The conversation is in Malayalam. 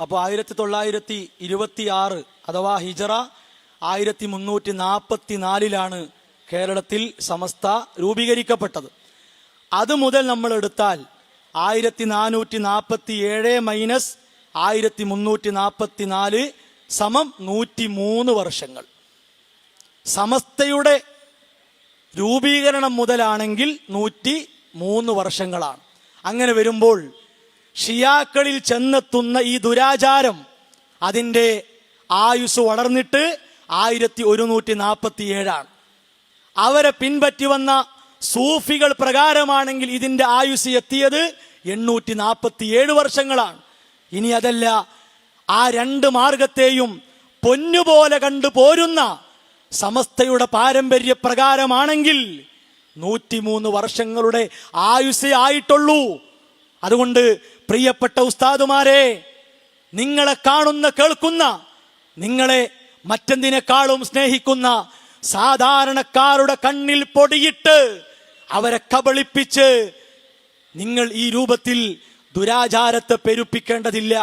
അപ്പോൾ 1926 അഥവാ ഹിജറ 1344 കേരളത്തിൽ സമസ്ത രൂപീകരിക്കപ്പെട്ടത്. അതുമുതൽ നമ്മൾ എടുത്താൽ 1447 മൈനസ് 1344 സമം 103 വർഷങ്ങൾ. സമസ്തയുടെ രൂപീകരണം മുതലാണെങ്കിൽ 103 വർഷങ്ങളാണ്. അങ്ങനെ വരുമ്പോൾ ഷിയാക്കളിൽ ചെന്നെത്തുന്ന ഈ ദുരാചാരം അതിൻ്റെ ആയുസ് വളർന്നിട്ട് 1147 അവരെ പിൻപറ്റി വന്ന സൂഫികൾ പ്രകാരമാണെങ്കിൽ ഇതിൻ്റെ ആയുസ് എത്തിയത് 847 വർഷങ്ങളാണ്. ഇനി അതല്ല, ആ രണ്ട് മാർഗത്തെയും പൊന്നുപോലെ കണ്ടു പോരുന്ന സമസ്തയുടെ പാരമ്പര്യ പ്രകാരമാണെങ്കിൽ 103 വർഷങ്ങളുടെ ആയുസ്സേ ആയിട്ടുള്ളൂ. അതുകൊണ്ട് പ്രിയപ്പെട്ട ഉസ്താദുമാരെ, നിങ്ങളെ കാണുന്ന കേൾക്കുന്ന, നിങ്ങളെ മറ്റെന്തിനേക്കാളും സ്നേഹിക്കുന്ന സാധാരണക്കാരുടെ കണ്ണിൽ പൊടിയിട്ട് അവരെ കബളിപ്പിച്ച് നിങ്ങൾ ഈ രൂപത്തിൽ ദുരാചാരത്തെ പെരുപ്പിക്കേണ്ടതില്ല.